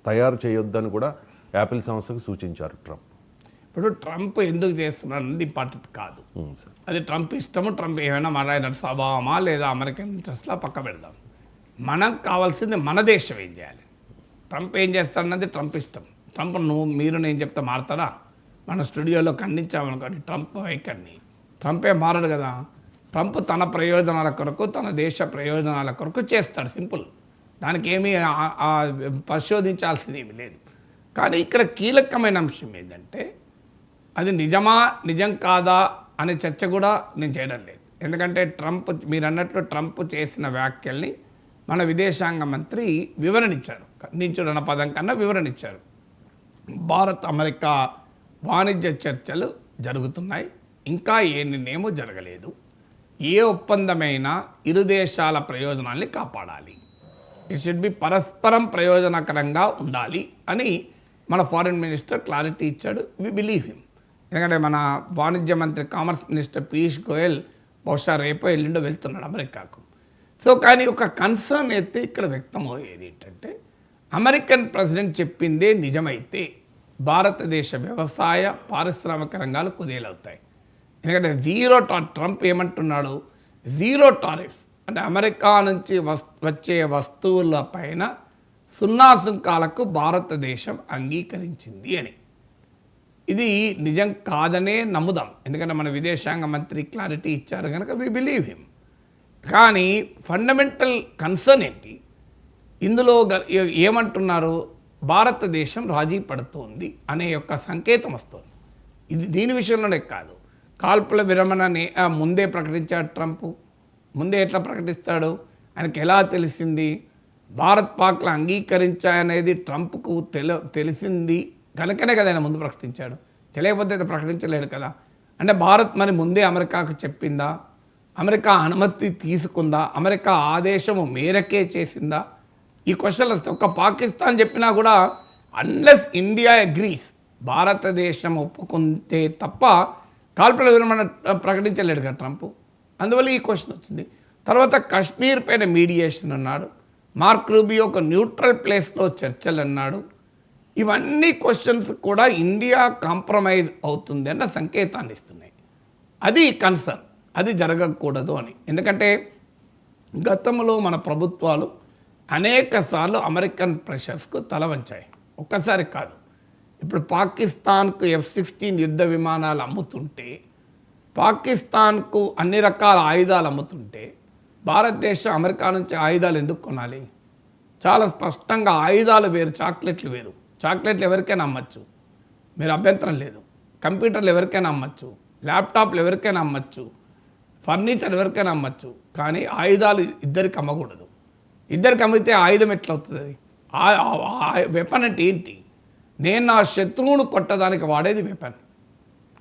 తయారు చేయొద్దని కూడా యాపిల్ సంస్థకు సూచించారు ట్రంప్. ఇప్పుడు ట్రంప్ ఎందుకు చేస్తున్నాడు అనేది ఇంపార్టెంట్ కాదు. అది ట్రంప్ ఇష్టము. ట్రంప్ ఏమైనా మన స్వభావమా లేదా అమెరికన్ ఇంట్రెస్ట్లా పక్క పెడదాం. మనకు కావాల్సింది మన దేశం ఏం చేయాలి. ట్రంప్ ఏం చేస్తాడన్నది ట్రంప్ ఇష్టం. ట్రంప్ మీరు నేను చెప్తే మారుతాడా? మన స్టూడియోలో ఖండించామనుకోండి ట్రంప్ వైఖరిని. ట్రంపే మారడు కదా. ట్రంప్ తన ప్రయోజనాల కొరకు తన దేశ ప్రయోజనాల కొరకు చేస్తాడు, సింపుల్. దానికి ఏమీ పరిశోధించాల్సింది ఏమీ లేదు. కానీ ఇక్కడ కీలకమైన అంశం ఏంటంటే అది నిజం కాదా అనే చర్చ కూడా నేను చేయడం లేదు. ఎందుకంటే ట్రంప్, మీరు అన్నట్లు ట్రంప్ చేసిన వ్యాఖ్యల్ని మన విదేశాంగ మంత్రి వివరణిచ్చారు. ఖండించుడన్న పదం కన్నా వివరణిచ్చారు. భారత్ అమెరికా వాణిజ్య చర్చలు జరుగుతున్నాయి, ఇంకా ఏ నిర్ణయమూ జరగలేదు. ఏ ఒప్పందమైనా ఇరు దేశాల ప్రయోజనాల్ని కాపాడాలి. ఇట్ షుడ్ బి పరస్పరం ప్రయోజనకరంగా ఉండాలి అని మన ఫారిన్ మినిస్టర్ క్లారిటీ ఇచ్చాడు. We believe him. ఎందుకంటే మన వాణిజ్య మంత్రి కామర్స్ మినిస్టర్ పీయూష్ గోయల్ బహుశా రేపో ఎల్లుండో వెళ్తున్నాడు అమెరికాకు. సో కానీ ఒక కన్సర్న్ అయితే ఇక్కడ వ్యక్తమయ్యేది ఏంటంటే అమెరికన్ ప్రెసిడెంట్ చెప్పిందే నిజమైతే భారతదేశ వ్యవసాయ పారిశ్రామిక రంగాలు కుదేలవుతాయి. ఎందుకంటే ట్రంప్ ఏమంటున్నాడు, జీరో టారిఫ్స్ అంటే అమెరికా నుంచి వచ్చే వస్తువుల పైన సున్నా సుంకాలకు భారతదేశం అంగీకరించింది అని. ఇది నిజం కాదనే నమ్ముదాం, ఎందుకంటే మన విదేశాంగ మంత్రి క్లారిటీ ఇచ్చారు కనుక వి బిలీవ్ హిమ్. కానీ ఫండమెంటల్ కన్సర్న్ ఏంటి, ఇందులో ఏమంటున్నారు, భారతదేశం రాజీ పడుతోంది అనే యొక్క సంకేతం వస్తుంది. ఇది దీని విషయంలోనే కాదు, కాల్పుల విరమణని ముందే ప్రకటించాడు ట్రంప్. ముందే ఎట్లా ప్రకటిస్తాడు, ఆయనకు ఎలా తెలిసింది? భారత్ పాక్లు అంగీకరించాయనేది ట్రంప్కు తెలిసింది కనుకనే కదా ఆయన ముందు ప్రకటించాడు. తెలియకపోతే ప్రకటించలేడు కదా. అంటే భారత్ మరి ముందే అమెరికాకు చెప్పిందా, అమెరికా అనుమతి తీసుకుందా, అమెరికా ఆదేశము మేరకే చేసిందా? ఈ క్వశ్చన్లు వస్తాయి. ఒక పాకిస్తాన్ చెప్పినా కూడా అన్లెస్ ఇండియా అగ్రీస్, భారతదేశం ఒప్పుకుంటే తప్ప కాల్పుల విరమణ ప్రకటించలేడు కదా ట్రంప్. అందువల్ల ఈ క్వశ్చన్ వచ్చింది. తర్వాత కశ్మీర్ పైన మీడియేషన్ అన్నాడు, మార్క్ రూబియో ఒక న్యూట్రల్ ప్లేస్లో చర్చలు అన్నాడు. ఇవన్నీ క్వశ్చన్స్ కూడా ఇండియా కాంప్రమైజ్ అవుతుంది అన్న సంకేతాన్ని ఇస్తున్నాయి. అది కన్సర్న్, అది జరగకూడదు అని. ఎందుకంటే గతంలో మన ప్రభుత్వాలు అనేక సార్లు అమెరికన్ ప్రెషర్స్కు తల వంచాయి, ఒక్కసారి కాదు. ఇప్పుడు పాకిస్తాన్కు F-16 యుద్ధ విమానాలు అమ్ముతుంటే, పాకిస్తాన్కు అన్ని రకాల ఆయుధాలు అమ్ముతుంటే భారతదేశం అమెరికా నుంచి ఆయుధాలు ఎందుకు కొనాలి? చాలా స్పష్టంగా ఆయుధాలు వేరు, చాక్లెట్లు వేరు. చాక్లెట్లు ఎవరికైనా అమ్మచ్చు, మీరు అభ్యంతరం లేదు. కంప్యూటర్లు ఎవరికైనా అమ్మచ్చు, ల్యాప్టాప్లు ఎవరికైనా అమ్మచ్చు, ఫర్నిచర్ ఎవరికైనా అమ్మచ్చు. కానీ ఆయుధాలు ఇద్దరికి అమ్మకూడదు. ఇద్దరికి అమ్మితే ఆయుధం ఎట్లవుతుంది? అది వెపన్ అంటే ఏంటి? నేను నా శత్రువును కొట్టడానికి వాడేది వెపన్.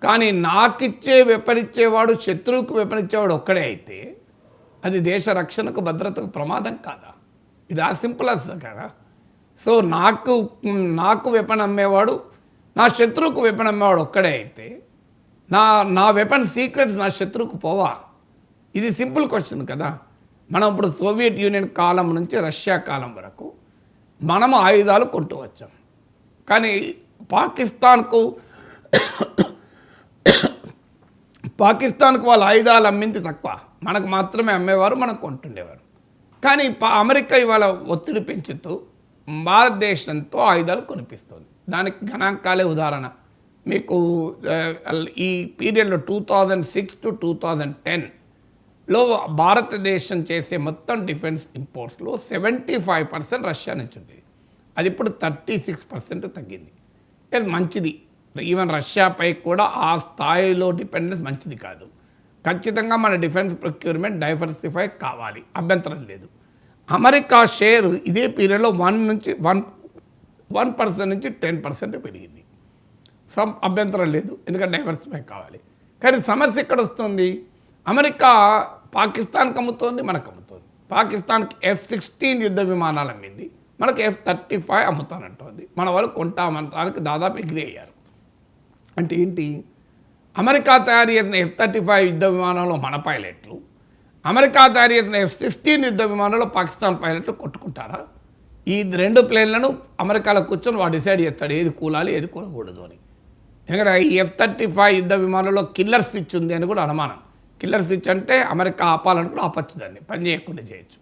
కానీ నాకిచ్చే వెపన్ ఇచ్చేవాడు, శత్రువుకు వెపన్ ఇచ్చేవాడు ఒక్కడే అయితే అది దేశ రక్షణకు భద్రతకు ప్రమాదం కాదా? ఇది ఆ సింపుల్ కదా. సో నాకు వెపన్ అమ్మేవాడు, నా శత్రువుకు వెపన్ అమ్మేవాడు ఒక్కడే అయితే నా వెపన్ సీక్రెట్స్ నా శత్రువుకు పోవా? ఇది సింపుల్ క్వశ్చన్ కదా. మనం ఇప్పుడు సోవియట్ యూనియన్ కాలం నుంచి రష్యా కాలం వరకు మనము ఆయుధాలు కొంటూ వచ్చాం. కానీ పాకిస్తాన్కు వాళ్ళు ఆయుధాలు అమ్మింది తక్కువ, మనకు మాత్రమే అమ్మేవారు, మనకు కొంటుండేవారు. కానీ అమెరికా ఇవాళ ఒత్తిడి పెంచుతూ భారతదేశంతో ఆయుధాలు కొనిపిస్తుంది. దానికి గణాంకాలే ఉదాహరణ. మీకు ఈ పీరియడ్లో 2006 to 2010లో భారతదేశం చేసే మొత్తం డిఫెన్స్ ఇంపోర్ట్స్లో 75% రష్యా నుంచి ఉండేది. అది ఇప్పుడు 36% తగ్గింది. ఇది మంచిది. ఈవెన్ రష్యాపై కూడా ఆ స్థాయిలో డిపెండెన్స్ మంచిది కాదు. ఖచ్చితంగా మన డిఫెన్స్ ప్రొక్యూర్మెంట్ డైవర్సిఫై కావాలి, అభ్యంతరం లేదు. అమెరికా షేర్ ఇదే పీరియడ్లో 1% నుంచి 10% పెరిగింది. అభ్యంతరం లేదు, ఎందుకంటే డైవర్సిఫై కావాలి. కానీ సమస్య ఎక్కడ వస్తుంది? అమెరికా పాకిస్తాన్కి అమ్ముతోంది, మనకు అమ్ముతోంది. పాకిస్తాన్కి F-16 యుద్ధ విమానాలు అమ్మింది, మనకు F-35 అమ్ముతానంటోంది. మన వాళ్ళు కొంటామనడానికి దాదాపు ఎగ్రీ అయ్యారు. అంటే ఏంటి? అమెరికా తయారు చేసిన F-35 యుద్ధ విమానంలో మన పైలట్లు, అమెరికా తయారు చేసిన F-16 యుద్ధ విమానంలో పాకిస్తాన్ పైలట్లు కొట్టుకుంటారా? ఈ 2 ప్లేన్లను అమెరికాలో కూర్చొని వాడు డిసైడ్ చేస్తాడు ఏది కూలాలి ఏది కూలకూడదు అని. ఎందుకంటే ఈ F-35 యుద్ధ విమానంలో కిల్లర్ స్విచ్ ఉంది అని కూడా అనుమానం. కిల్లర్ స్విచ్ అంటే అమెరికా ఆపాలని కూడా ఆపచ్చు, దాన్ని పని చేయకుండా చేయొచ్చు.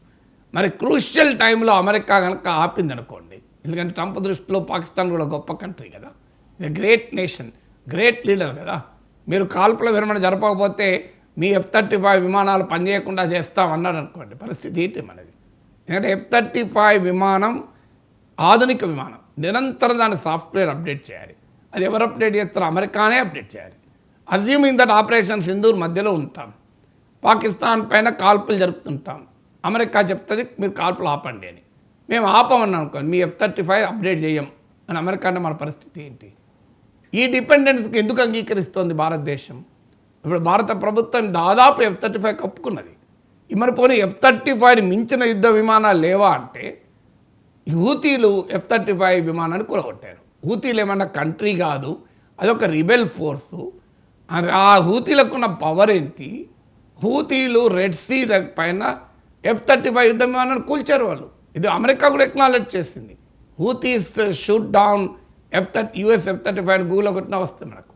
మరి క్రూషియల్ టైంలో అమెరికా కనుక ఆపింది అనుకోండి, ఎందుకంటే ట్రంప్ దృష్టిలో పాకిస్తాన్ కూడా గొప్ప కంట్రీ కదా, ఇది గ్రేట్ నేషన్, గ్రేట్ లీడర్ కదా. మీరు కాల్పుల విరమణ జరపకపోతే మీ F-35 విమానాలు పనిచేయకుండా చేస్తామన్నారు అనుకోండి, పరిస్థితి ఏంటి మనది. ఎందుకంటే F-35 విమానం ఆధునిక విమానం, నిరంతరం దాని సాఫ్ట్వేర్ అప్డేట్ చేయాలి. అది ఎవరు అప్డేట్ చేస్తారో అమెరికానే అప్డేట్ చేయాలి. అజ్యూమింగ్ దట్ ఆపరేషన్ సింధూర్ మధ్యలో ఉంటాం, పాకిస్తాన్ పైన కాల్పులు జరుపుతుంటాం, అమెరికా చెప్తుంది మీరు కాల్పులు ఆపండి అని. మేము ఆపమని అనుకోండి, మీ F-35 అప్డేట్ చేయం అని అమెరికా అంటే మన పరిస్థితి ఏంటి? ఈ డిపెండెన్స్కి ఎందుకు అంగీకరిస్తోంది భారతదేశం? ఇప్పుడు భారత ప్రభుత్వం దాదాపు F-35 కప్పుకున్నది. మరి పోనీ F-35 మించిన యుద్ధ విమానాలు లేవా అంటే హూతీలు F-35 విమానాన్ని కూలగొట్టారు. హూతీలు ఏమన్నా కంట్రీ కాదు, అదొక రిబెల్ ఫోర్సు. ఆ హూతీలకు ఉన్న పవర్ ఏంటి? హూతీలు రెడ్ సీ పైన F-35 యుద్ధ విమానాన్ని కూల్చారు వాళ్ళు. ఇది అమెరికా కూడా ఎక్నాలెడ్జ్ చేసింది. హూతీస్ షూట్ డౌన్ US F-35 గూగుల్లో కొట్టినా వస్తుంది మనకు.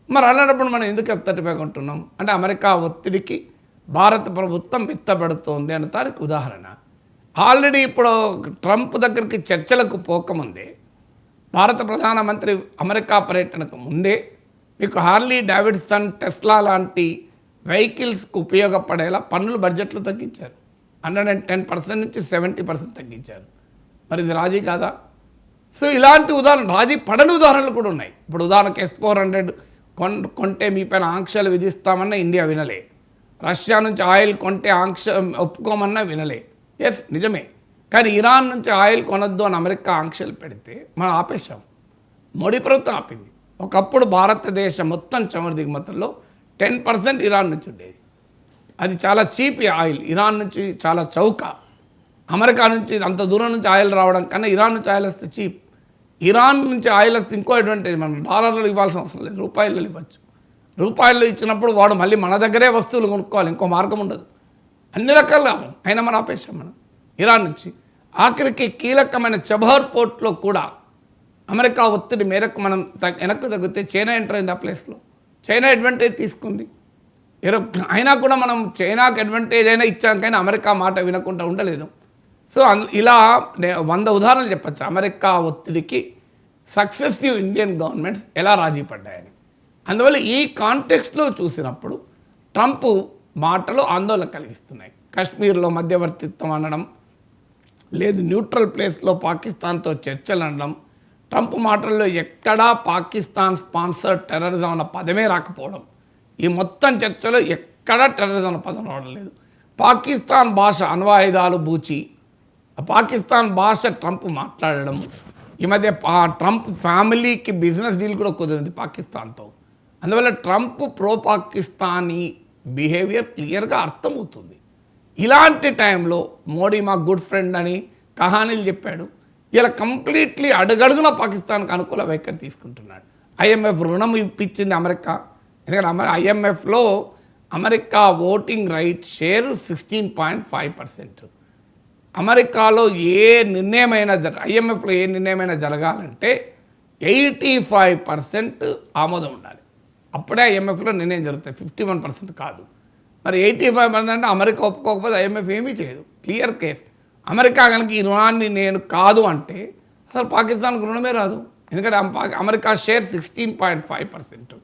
మరి అలాంటప్పుడు మనం ఎందుకు F-35 కొంటున్నాం అంటే అమెరికా ఒత్తిడికి భారత ప్రభుత్వం మెత్తబడుతోంది అన్న దానికి ఉదాహరణ. ఆల్రెడీ ఇప్పుడు ట్రంప్ దగ్గరికి చర్చలకు పోకముందే, భారత ప్రధానమంత్రి అమెరికా పర్యటనకు ముందే మీకు హార్లీ డేవిడ్సన్, టెస్లా లాంటి వెహికల్స్కి ఉపయోగపడేలా పన్నులు బడ్జెట్లు తగ్గించారు. 110% నుంచి 70% తగ్గించారు. మరి ఇది రాజీ కాదా? సో ఇలాంటి ఉదాహరణ, రాజీ పడని ఉదాహరణలు కూడా ఉన్నాయి. ఇప్పుడు ఉదాహరణకు S-400 కొంటే మీ పైన ఆంక్షలు విధిస్తామన్నా ఇండియా వినలే. రష్యా నుంచి ఆయిల్ కొంటే ఆంక్ష ఒప్పుకోమన్నా వినలే. ఎస్ నిజమే, కానీ ఇరాన్ నుంచి ఆయిల్ కొనొద్దు అని అమెరికా ఆంక్షలు పెడితే మనం ఆపేశాం. మోడీ ప్రభుత్వం ఆపింది. ఒకప్పుడు భారతదేశం మొత్తం చమురు దిగుమతుల్లో 10% ఇరాన్ నుంచి ఉండేది. అది చాలా చీప్ ఆయిల్, ఇరాన్ నుంచి చాలా చౌక. అమెరికా నుంచి అంత దూరం నుంచి ఆయిల్ రావడం కన్నా ఇరాన్ నుంచి ఆయిల్ వస్తే చీప్. ఇరాన్ నుంచి ఆయిల్ వస్తే ఇంకో అడ్వాంటేజ్, మనం డాలర్లు ఇవ్వాల్సిన అవసరం లేదు, రూపాయలు ఇవ్వచ్చు. రూపాయలు ఇచ్చినప్పుడు వాడు మళ్ళీ మన దగ్గరే వస్తువులు కొనుక్కోవాలి, ఇంకో మార్గం ఉండదు. అన్ని రకాలుగా అయినా మనం ఆపేసాం మనం ఇరాన్ నుంచి. ఆఖరికి కీలకమైన చబహర్ పోర్ట్లో కూడా అమెరికా ఒత్తిడి మేరకు మనం వెనక్కు తగ్గితే చైనా ఎంటర్ అయింది ఆ ప్లేస్లో. చైనా అడ్వాంటేజ్ తీసుకుంది. అయినా కూడా మనం చైనాకి అడ్వాంటేజ్ అయినా ఇచ్చాం, కానీ అమెరికా మాట వినకుండా ఉండలేదు. సో ఇలా 100 ఉదాహరణలు చెప్పచ్చు అమెరికా ఒత్తిడికి సక్సెసివ్ ఇండియన్ గవర్నమెంట్స్ ఎలా రాజీ పడ్డాయని. అందువల్ల ఈ కాంటెక్స్ట్లో చూసినప్పుడు ట్రంప్ మాటలు ఆందోళన కలిగిస్తున్నాయి. కశ్మీర్లో మధ్యవర్తిత్వం అనడం, లేదు న్యూట్రల్ ప్లేస్లో పాకిస్తాన్తో చర్చలు అనడం, ట్రంప్ మాటల్లో ఎక్కడా పాకిస్తాన్ స్పాన్సర్ టెర్రరిజం అన్న పదమే రాకపోవడం, ఈ మొత్తం చర్చలో ఎక్కడా టెర్రరిజం అన్న పదం రావడం లేదు. పాకిస్తాన్ భాష అణ్వాయుధాలు బూచి, పాకిస్తాన్ భాష ట్రంప్ మాట్లాడడం. ఈ మధ్య ట్రంప్ ఫ్యామిలీకి బిజినెస్ డీల్ కూడా కుదిరింది పాకిస్తాన్తో. అందువల్ల ట్రంప్ ప్రో పాకిస్తానీ బిహేవియర్ క్లియర్గా అర్థమవుతుంది. ఇలాంటి టైంలో మోడీ మా గుడ్ ఫ్రెండ్ అని కహానీలు చెప్పాడు. ఇలా కంప్లీట్లీ అడుగడుగున పాకిస్తాన్కి అనుకూల వైఖరి తీసుకుంటున్నాడు. IMF రుణం ఇప్పించింది అమెరికా. ఎందుకంటే IMFలో అమెరికా ఓటింగ్ రైట్ షేర్ 16.5%. అమెరికాలో ఏ నిర్ణయమైనా IMFలో ఏ నిర్ణయమైనా జరగాలంటే 85% ఆమోదం ఉండాలి. అప్పుడే IMFలో నిర్ణయం జరుగుతాయి, 51% కాదు. మరి 85% అంటే అమెరికా ఒప్పుకోకపోతే IMF ఏమీ చేయదు. Clear case. అమెరికా కనుక ఈ రుణాన్ని నేను కాదు అంటే అసలు పాకిస్తాన్కి రుణమే రాదు. ఎందుకంటే అమెరికా షేర్ 16.5%.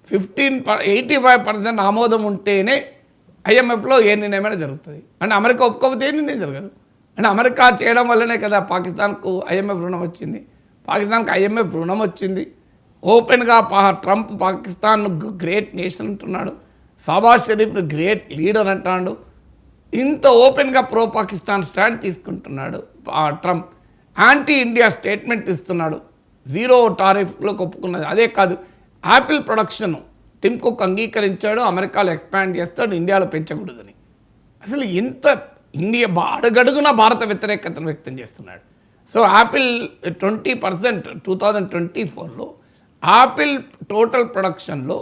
85% ఆమోదం ఉంటేనే IMFలో ఏ నిర్ణయమైనా జరుగుతుంది. అంటే అమెరికా ఒప్పుకోకపోతే ఏ నిర్ణయం జరగదు. అంటే అమెరికా చేయడం వల్లనే కదా పాకిస్తాన్కు IMF రుణం వచ్చింది. పాకిస్తాన్కి IMF రుణం వచ్చింది. ఓపెన్గా ట్రంప్ పాకిస్తాన్ గ్రేట్ నేషన్ అంటున్నాడు, షాబాజ్ షరీఫ్ను గ్రేట్ లీడర్ అంటున్నాడు. ఇంత ఓపెన్గా ప్రో పాకిస్తాన్ స్టాండ్ తీసుకుంటున్నాడు ట్రంప్. యాంటీ ఇండియా స్టేట్మెంట్ ఇస్తున్నాడు. 0 టారిఫ్లోకి ఒప్పుకున్నది. అదే కాదు, యాపిల్ ప్రొడక్షన్ టిమ్ కుక్ అంగీకరించాడు, అమెరికాలో ఎక్స్పాండ్ చేస్తాడు, ఇండియాలో పెంచకూడదని. అసలు ఇంత ఇండియా అడుగడుగున భారత వ్యతిరేకతను వ్యక్తం చేస్తున్నాడు. సో యాపిల్ 20% 2024లో యాపిల్ టోటల్ ప్రొడక్షన్లో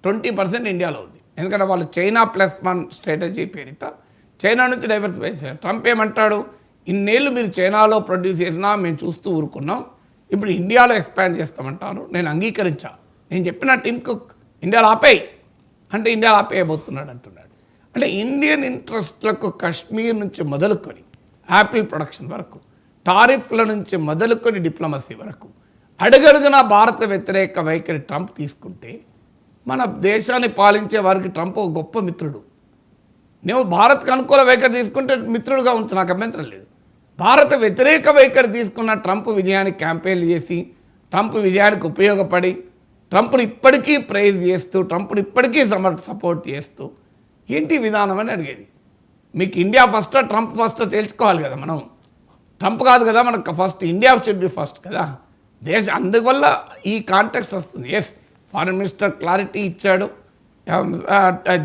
20% ఇండియాలో ఉంది. ఎందుకంటే వాళ్ళు చైనా +1 స్ట్రాటజీ పేరిట చైనా నుంచి డైవర్సిఫై చేశారు. ట్రంప్ ఏమంటాడు, ఇన్నేళ్ళు మీరు చైనాలో ప్రొడ్యూస్ చేసినా మేము చూస్తూ ఊరుకున్నాం, ఇప్పుడు ఇండియాలో ఎక్స్పాండ్ చేస్తామంటారు. నేను అంగీకరించా. నేను చెప్పిన టిమ్ కుక్ ఇండియాలో ఆపేయి అంటే ఇండియాలో ఆపేయబోతున్నాడు అంటున్నాడు. అంటే ఇండియన్ ఇంట్రెస్ట్లకు కశ్మీర్ నుంచి మొదలుకొని యాపిల్ ప్రొడక్షన్ వరకు, టారిఫ్ల నుంచి మొదలుకొని డిప్లొమసీ వరకు అడుగడుగున భారత వ్యతిరేక వైఖరి ట్రంప్ తీసుకుంటే మన దేశాన్ని పాలించే వారికి ట్రంప్ ఒక గొప్ప మిత్రుడు. నేను భారత్కు అనుకూల వైఖరి తీసుకుంటే మిత్రుడుగా ఉంచు, నాకు అభ్యంతరం లేదు. భారత వ్యతిరేక వైఖరి తీసుకున్న ట్రంప్ విజయానికి క్యాంపెయిన్లు చేసి, ట్రంప్ విజయానికి ఉపయోగపడి, ట్రంప్ను ఇప్పటికీ ప్రైజ్ చేస్తూ, ట్రంప్ను ఇప్పటికీ సపోర్ట్ చేస్తూ ఏంటి విధానం అని అడిగేది. మీకు ఇండియా ఫస్టా ట్రంప్ ఫస్టా తెలుసుకోవాలి కదా. మనం ట్రంప్ కాదు కదా, మనకు first India should be first కదా. అందువల్ల ఈ కాంటెక్స్ట్ వస్తుంది. ఎస్, ఫారెన్ మినిస్టర్ క్లారిటీ ఇచ్చాడు,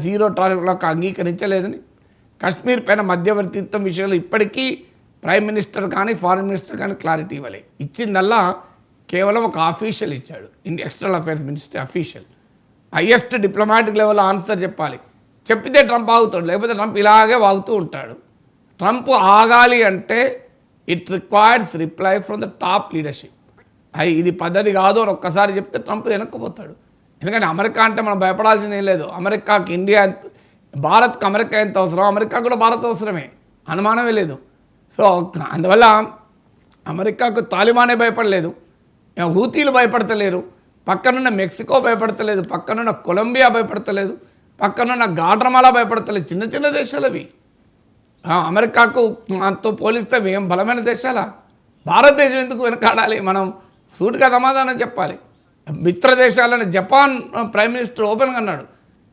జీరో టారిఫ్లకు అంగీకరించలేదని. కశ్మీర్ పైన మధ్యవర్తిత్వం విషయంలో ఇప్పటికీ ప్రైమ్ మినిస్టర్ కానీ ఫారెన్ మినిస్టర్ కానీ క్లారిటీ ఇవ్వలే. ఇచ్చిందల్లా కేవలం ఒక అఫీషియల్ ఇచ్చాడు, external affairs minister official. Highest diplomatic లెవెల్లో ఆన్సర్ చెప్పాలి. చెప్పితే ట్రంప్ ఆగుతాడు, లేకపోతే ట్రంప్ ఇలాగే వాగుతూ ఉంటాడు. ట్రంప్ ఆగాలి అంటే it requires reply from the top leadership. ఇది పద్ధతి కాదు అని ఒక్కసారి చెప్తే ట్రంప్ వెనక్కిపోతాడు. ఎందుకంటే అమెరికా అంటే మనం భయపడాల్సింది ఏం లేదు. అమెరికాకి ఇండియా, భారత్కి అమెరికా ఎంత అవసరం, అమెరికా కూడా భారత్ అవసరమే, అనుమానమే లేదు. సో అందువల్ల అమెరికాకు తాలిబానే భయపడలేదు, హూతీలు భయపడతలేరు, పక్కనున్న మెక్సికో భయపడతలేదు, పక్కనున్న కొలంబియా భయపడతలేదు, పక్కనున్న గాడ్రమాలా భయపడతలేదు. చిన్న చిన్న దేశాలు అవి. అమెరికాకు అంతో పోలిస్తే ఏం బలమైన దేశాలా? భారతదేశం ఎందుకు వెనకాడాలి? మనం సూటిగా సమాధానం చెప్పాలి. మిత్ర దేశాలని జపాన్ ప్రైమ్ మినిస్టర్ ఓపెన్గా అన్నాడు,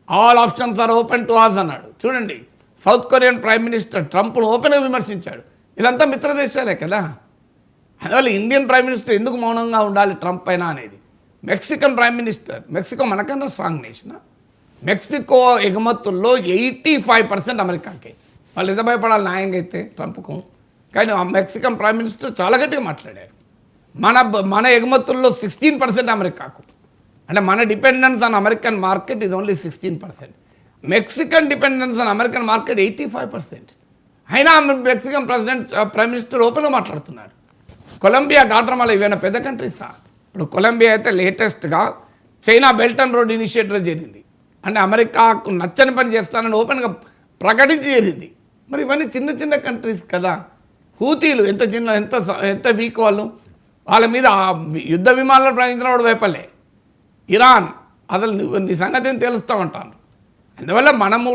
all options are open to us అన్నాడు. చూడండి, సౌత్ కొరియన్ ప్రైమ్ మినిస్టర్ ట్రంప్ను ఓపెన్గా విమర్శించాడు. ఇదంతా మిత్ర దేశాలే కదా. అందువల్ల ఇండియన్ ప్రైమ్ మినిస్టర్ ఎందుకు మౌనంగా ఉండాలి ట్రంప్ పైన అనేది. మెక్సికన్ ప్రైమ్ మినిస్టర్, మెక్సికో మనకన్నా స్ట్రాంగ్ నేషన్. మెక్సికో ఎగుమతుల్లో 85% అమెరికాకే. వాళ్ళు ఎంత భయపడాలి న్యాయంగా అయితే ట్రంప్కు. కానీ ఆ మెక్సికన్ ప్రైమ్ మినిస్టర్ చాలా గట్టిగా మాట్లాడారు. మన ఎగుమతుల్లో 16% అమెరికాకు. అంటే మన డిపెండెన్స్ ఆన్ అమెరికన్ మార్కెట్ ఇది only 16%. Mexican dependence on American market 85%. అయినా మెక్సికన్ ప్రైమ్ మినిస్టర్ ఓపెన్గా మాట్లాడుతున్నారు. కొలంబియా, గాడ్రమాలా ఇవైనా పెద్ద కంట్రీసా? ఇప్పుడు కొలంబియా అయితే లేటెస్ట్గా China belt and road initiative జరిగింది. అంటే అమెరికాకు నచ్చని పని చేస్తానని ఓపెన్గా ప్రకటించి జరిగింది. మరి ఇవన్నీ చిన్న చిన్న కంట్రీస్ కదా. హూతీలు ఎంత వీక్ వాళ్ళు, వాళ్ళ మీద యుద్ధ విమానాలు ప్రయోగించిన వాడు భయపడలే. ఇరాన్ అసలు నీ సంగతిని తెలుస్తామంటాను. అందువల్ల మనము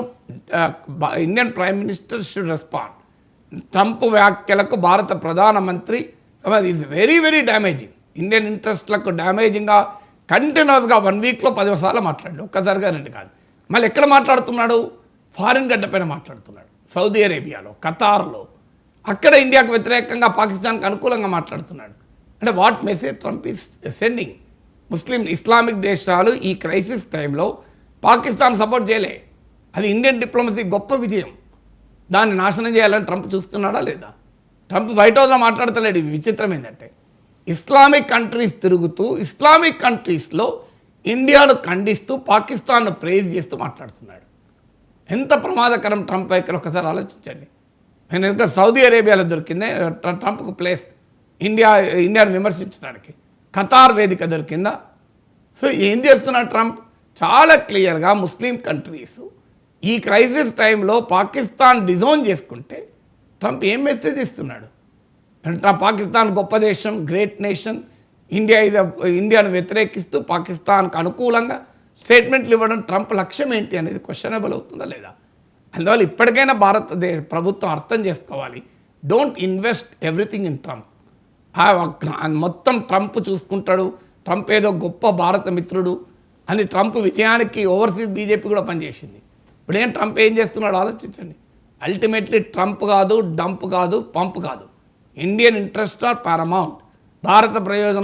Indian prime minister should respond. Trump వ్యాఖ్యలకు భారత ప్రధానమంత్రి is very very damaging, Indian ఇంట్రెస్ట్లకు డ్యామేజింగ్గా కంటిన్యూస్గా 1 వీక్లో 10 సార్లు మాట్లాడాడు, ఒక్కసారిగా 2 కాదు. మళ్ళీ ఎక్కడ మాట్లాడుతున్నాడు? ఫారిన్ గడ్డపైన మాట్లాడుతున్నాడు, సౌదీ అరేబియాలో, ఖతార్లో. అక్కడ ఇండియాకు వ్యతిరేకంగా, పాకిస్తాన్కి అనుకూలంగా మాట్లాడుతున్నాడు. అంటే what message Trump is sending? Islamic దేశాలు ఈ క్రైసిస్ టైంలో పాకిస్తాన్ సపోర్ట్ చేయలే. అది ఇండియన్ డిప్లొమసీ గొప్ప విజయం. దాన్ని నాశనం చేయాలని ట్రంప్ చూస్తున్నాడా లేదా? ట్రంప్ వైట్ హౌస్లో మాట్లాడతలేడు. విచిత్రం ఏంటంటే ఇస్లామిక్ కంట్రీస్ తిరుగుతూ, ఇస్లామిక్ కంట్రీస్లో ఇండియాను ఖండిస్తూ, పాకిస్తాన్ను ప్రైజ్ చేస్తూ మాట్లాడుతున్నాడు. ఎంత ప్రమాదకరం ట్రంప్ వైఖరి ఒకసారి ఆలోచించండి. నేను ఇంకా సౌదీ అరేబియాలో దొరికిందే ట్రంప్కు ప్లేస్ ఇండియాను విమర్శించడానికి. ఖతార్ వేదిక దొరికిందా? సో ఏం చేస్తున్నాడు ట్రంప్? చాలా క్లియర్గా ముస్లిం కంట్రీస్ ఈ క్రైసిస్ టైంలో పాకిస్తాన్ డిజోన్ చేసుకుంటే ట్రంప్ ఏం మెసేజ్ ఇస్తున్నాడు అంటే, పాకిస్తాన్ గొప్ప దేశం, గ్రేట్ నేషన్, ఇండియాను వ్యతిరేకిస్తూ పాకిస్తాన్కు అనుకూలంగా స్టేట్మెంట్లు ఇవ్వడం ట్రంప్ లక్ష్యం ఏంటి అనేది క్వశ్చనబుల్ అవుతుందా లేదా? అందువల్ల ఇప్పటికైనా భారతదేశ ప్రభుత్వం అర్థం చేసుకోవాలి, don't invest everything in Trump. మొత్తం ట్రంప్ చూసుకుంటాడు, ట్రంప్ ఏదో గొప్ప భారత మిత్రుడు అని ట్రంప్ విజయానికి ఓవర్సీస్ బీజేపీ కూడా పనిచేసింది. ఇప్పుడు ట్రంప్ ఏం చేస్తున్నాడు ఆలోచించండి. అల్టిమేట్లీ ట్రంప్ కాదు, డంప్ కాదు, పంప్ కాదు, ఇండియన్ ఇంట్రెస్ట్ ఆర్ పారమౌంట్. భారత ప్రయోజనాలు